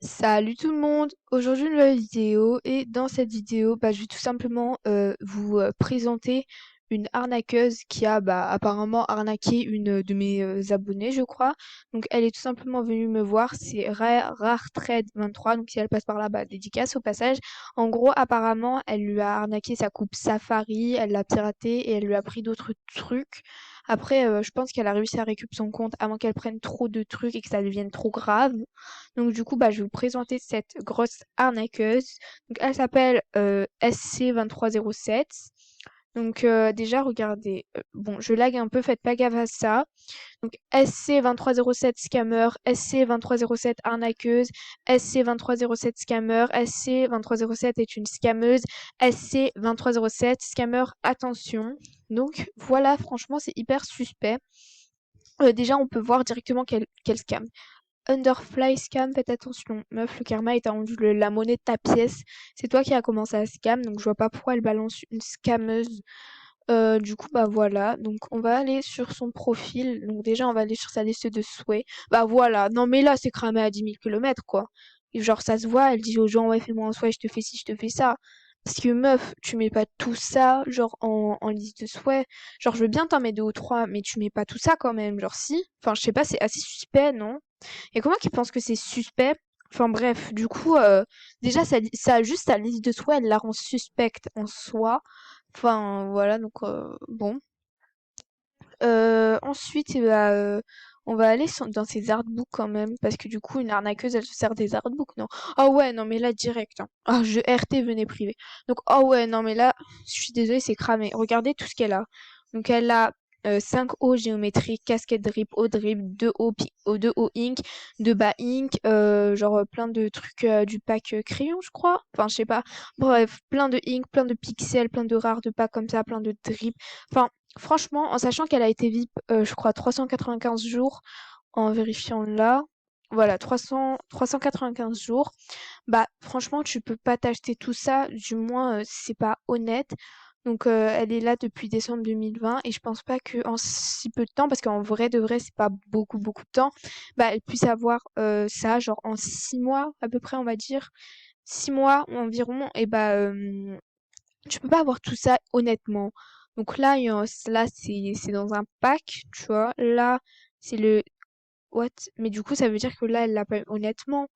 Salut tout le monde! Aujourd'hui une nouvelle vidéo et dans cette vidéo je vais tout simplement vous présenter une arnaqueuse qui a apparemment arnaqué une de mes abonnés je crois. Donc elle est tout simplement venue me voir, c'est RareTrade23, donc si elle passe par là, dédicace au passage. En gros apparemment elle lui a arnaqué sa coupe Safari, elle l'a piratée et elle lui a pris d'autres trucs. Après je pense qu'elle a réussi à récupérer son compte avant qu'elle prenne trop de trucs et que ça devienne trop grave. Donc du coup, je vais vous présenter cette grosse arnaqueuse. Donc elle s'appelle SC2307. Donc déjà, regardez. Bon, je lag un peu, faites pas gaffe à ça. Donc SC2307 scammer, SC2307 arnaqueuse, SC2307 scammer, SC2307 est une scammeuse, SC2307 scammer, attention. Donc voilà, franchement, c'est hyper suspect. Déjà, on peut voir directement quel scam. Underfly scam, faites attention. Meuf, le karma est rendu la monnaie de ta pièce. C'est toi qui as commencé à scam, donc je vois pas pourquoi elle balance une scammeuse. Du coup, voilà. Donc, on va aller sur son profil. Donc, déjà, on va aller sur sa liste de souhaits. Bah voilà. Non, mais là, c'est cramé à 10 000 kilomètres, quoi. Et genre, ça se voit, elle dit aux gens, ouais, fais-moi un souhait, je te fais ci, je te fais ça. Parce que meuf, tu mets pas tout ça, genre, en liste de souhaits. Genre, je veux bien t'en mettre deux ou trois, mais tu mets pas tout ça quand même. Genre, si. Enfin, je sais pas, c'est assez suspect, non? Et comment qu'ils pensent que c'est suspect? Enfin bref, du coup, déjà, ça juste sa liste de souhaits, elle la rend suspecte en soi. Enfin, voilà, donc bon. Ensuite, on va aller dans ses artbooks quand même, parce que du coup, une arnaqueuse, elle se sert des artbooks, non? Ah ouais, non mais là, direct, hein. Ah, je RT, venez privé. Donc, ah ouais, non mais là, je suis désolée, c'est cramé. Regardez tout ce qu'elle a. Donc, elle a 5 hauts géométriques, casquette drip, 2 hauts, 2 hauts ink, 2 bas ink, genre plein de trucs du pack crayon, je crois. Enfin, je sais pas. Bref, plein de ink, plein de pixels, plein de rares de packs comme ça, plein de drip. Enfin, franchement, en sachant qu'elle a été VIP, je crois 395 jours, en vérifiant là, voilà 395 jours, franchement tu peux pas t'acheter tout ça, du moins c'est pas honnête. Donc elle est là depuis décembre 2020 et je pense pas que en si peu de temps, parce qu'en vrai de vrai c'est pas beaucoup de temps, elle puisse avoir ça genre en 6 mois à peu près on va dire, 6 mois environ. Et tu peux pas avoir tout ça honnêtement. Donc là, là c'est dans un pack, tu vois. Là, c'est le what? Mais du coup, ça veut dire que là, elle l'a pas eu honnêtement.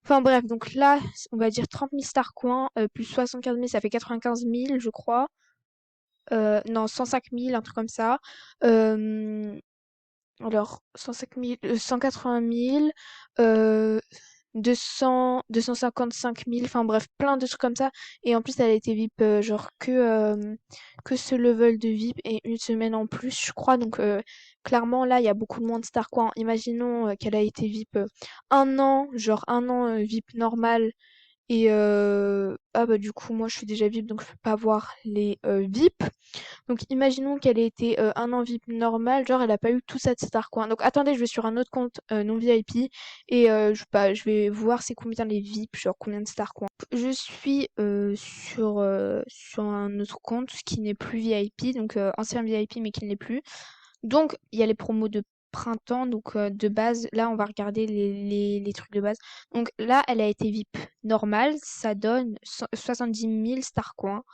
Enfin bref, donc là, on va dire 30 000 star coins, plus 75 000, ça fait 95 000, je crois. Non, 105 000, un truc comme ça. Euh, alors, 105 000, 180 000, euh, 255 000, enfin bref, plein de trucs comme ça. Et en plus, elle a été VIP, genre que ce level de VIP et une semaine en plus, je crois. Donc, clairement, là, il y a beaucoup de moins de stars, quoi. Imaginons qu'elle a été VIP un an, genre un an VIP normal. Et du coup, moi, je suis déjà VIP, donc je peux pas voir les VIP. Donc imaginons qu'elle ait été un an VIP normal, genre elle a pas eu tout ça de Star Coin. Donc attendez, je vais sur un autre compte non VIP et je vais voir c'est combien les VIP, genre combien de Star Coin. Je suis sur un autre compte qui n'est plus VIP, donc ancien VIP mais qui ne l'est plus. Donc il y a les promos de printemps, donc de base, là on va regarder les trucs de base. Donc là elle a été VIP normale, ça donne 70 000 Star Coins.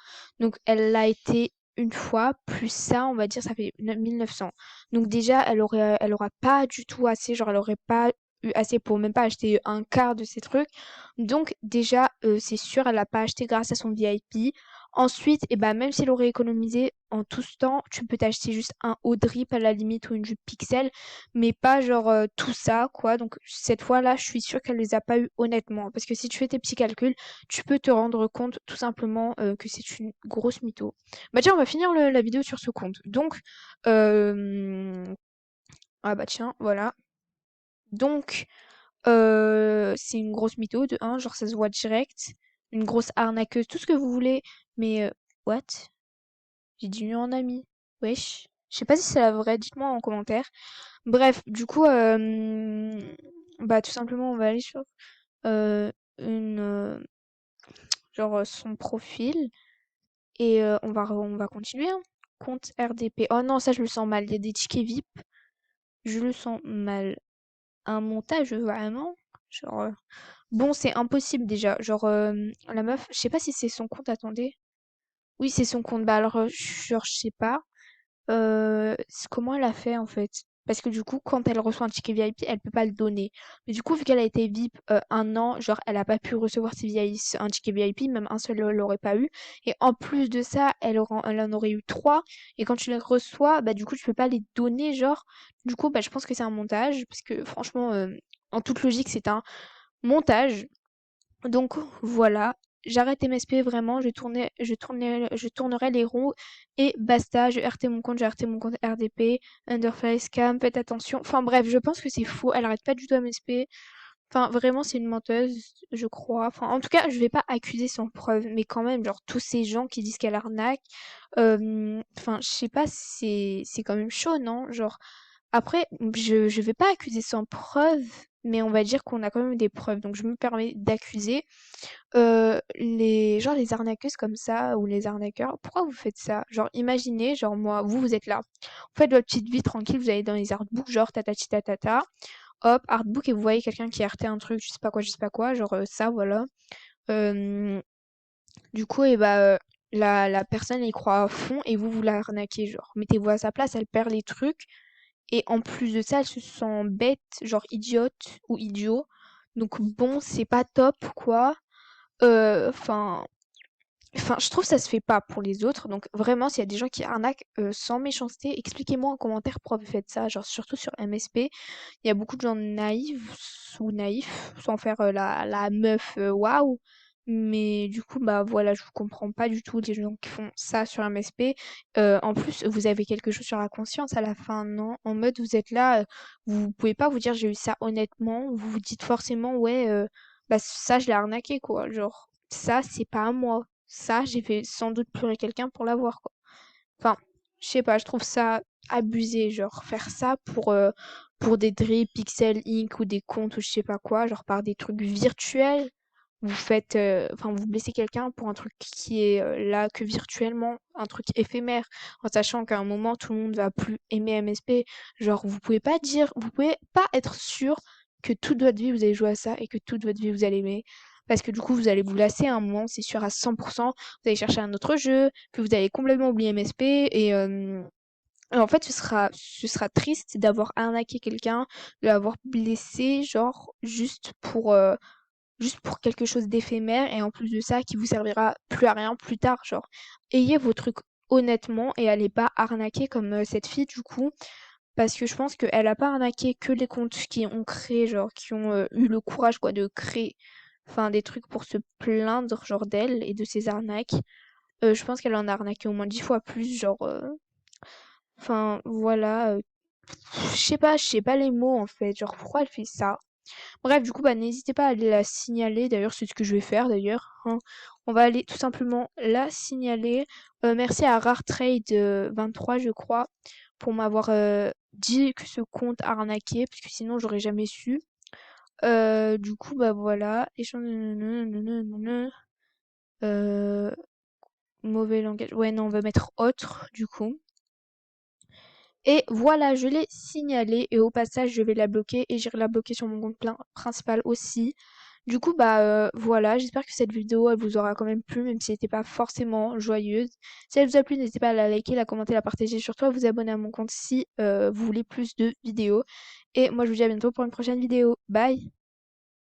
Donc elle l'a été une fois, plus ça, on va dire, ça fait 1900. Donc déjà, elle aura pas du tout assez, genre elle aurait pas eu assez pour même pas acheter un quart de ces trucs. Donc déjà, c'est sûr, elle a pas acheté grâce à son VIP. Ensuite, même si elle aurait économisé en tout ce temps, tu peux t'acheter juste un haut drip à la limite ou une jupe pixel, mais pas genre tout ça, quoi. Donc cette fois-là, je suis sûre qu'elle les a pas eu honnêtement. Parce que si tu fais tes petits calculs, tu peux te rendre compte tout simplement que c'est une grosse mytho. Bah tiens, on va finir la vidéo sur ce compte. Donc, euh... ah bah tiens, voilà. Donc, c'est une grosse mytho de un, genre ça se voit direct. Une grosse arnaqueuse, tout ce que vous voulez. Mais, what? J'ai dit nu en ami. Wesh. Je sais pas si c'est la vraie, dites-moi en commentaire. Bref, du coup, tout simplement, on va aller sur une, son profil. Et on va continuer, hein. Compte RDP. Oh non, ça je le sens mal. Il y a des tickets VIP. Je le sens mal. Un montage vraiment. Genre. Bon, c'est impossible déjà. Genre, la meuf, je sais pas si c'est son compte, attendez. Oui, c'est son compte. Bah alors, genre, je sais pas. Comment elle a fait en fait? Parce que du coup, quand elle reçoit un ticket VIP, elle peut pas le donner. Mais du coup, vu qu'elle a été VIP un an, genre, elle a pas pu recevoir un ticket VIP, même un seul, elle l'aurait pas eu. Et en plus de ça, elle en aurait eu trois. Et quand tu les reçois, bah du coup, tu peux pas les donner, genre. Du coup, bah je pense que c'est un montage, parce que franchement, en toute logique, c'est un montage. Donc voilà, j'arrête MSP vraiment, je tournerai les ronds et basta, je RT mon compte RDP, Underface, Cam, faites attention. Enfin bref, je pense que c'est faux, elle arrête pas du tout MSP. Enfin vraiment c'est une menteuse, je crois. Enfin en tout cas, je vais pas accuser sans preuve, mais quand même, genre tous ces gens qui disent qu'elle arnaque, enfin je sais pas, c'est quand même chaud, non? Genre après, je vais pas accuser sans preuve, mais on va dire qu'on a quand même des preuves, donc je me permets d'accuser. Les arnaqueuses comme ça ou les arnaqueurs, pourquoi vous faites ça? Genre imaginez, genre moi, vous êtes là, vous faites votre petite vie tranquille, vous allez dans les artbooks, genre tatati tatata, hop, artbook et vous voyez quelqu'un qui a RT un truc, je sais pas quoi, genre ça voilà. Hem, du coup et bah, la personne y croit à fond et vous la arnaquez, genre. Mettez-vous à sa place, elle perd les trucs et en plus de ça, elle se sent bête, genre idiote ou idiot. Donc bon, c'est pas top quoi. Enfin, je trouve que ça se fait pas pour les autres. Donc vraiment, s'il y a des gens qui arnaquent sans méchanceté, expliquez-moi en commentaire pourquoi vous faites ça. Genre surtout sur MSP, il y a beaucoup de gens naïfs ou naïfs, sans faire la meuf waouh. Mais du coup, bah voilà, je vous comprends pas du tout les gens qui font ça sur MSP. En plus, vous avez quelque chose sur la conscience à la fin, non? En mode, vous êtes là, vous pouvez pas vous dire j'ai eu ça honnêtement. Vous vous dites forcément ouais, bah ça je l'ai arnaqué quoi. Genre ça c'est pas à moi. Ça j'ai fait sans doute pleurer quelqu'un pour l'avoir quoi. Enfin, je sais pas, je trouve ça abusé, genre faire ça pour des drips, Pixel Inc ou des comptes ou je sais pas quoi, genre par des trucs virtuels. Vous faites, enfin vous blessez quelqu'un pour un truc qui est là que virtuellement, un truc éphémère, en sachant qu'à un moment tout le monde va plus aimer MSP. Genre vous pouvez pas être sûr que toute votre vie vous allez jouer à ça et que toute votre vie vous allez aimer. Parce que du coup vous allez vous lasser à un moment, c'est sûr à 100%. Vous allez chercher un autre jeu, puis vous allez complètement oublier MSP et en fait ce sera triste d'avoir arnaqué quelqu'un, de l'avoir blessé, genre juste pour quelque chose d'éphémère et en plus de ça qui vous servira plus à rien plus tard, genre ayez vos trucs honnêtement et allez pas arnaquer comme cette fille du coup parce que je pense qu'elle a pas arnaqué que les comptes qui ont créé genre qui ont eu le courage quoi de créer enfin des trucs pour se plaindre genre d'elle et de ses arnaques. Je pense qu'elle en a arnaqué au moins 10 fois plus genre enfin voilà je sais pas les mots en fait genre pourquoi elle fait ça. Bref, du coup, bah, n'hésitez pas à aller la signaler. D'ailleurs, c'est ce que je vais faire, d'ailleurs, hein. On va aller tout simplement la signaler. Merci à RareTrade 23, je crois, pour m'avoir dit que ce compte a arnaqué, parce que sinon, j'aurais jamais su. Du coup, bah voilà. Échange. Euh, mauvais langage. Ouais, non, on va mettre autre, du coup. Et voilà, je l'ai signalé et au passage, je vais la bloquer et j'irai la bloquer sur mon compte principal aussi. Du coup, bah voilà, j'espère que cette vidéo elle vous aura quand même plu, même si elle n'était pas forcément joyeuse. Si elle vous a plu, n'hésitez pas à la liker, la commenter, la partager, surtout à vous abonner à mon compte si vous voulez plus de vidéos. Et moi, je vous dis à bientôt pour une prochaine vidéo. Bye!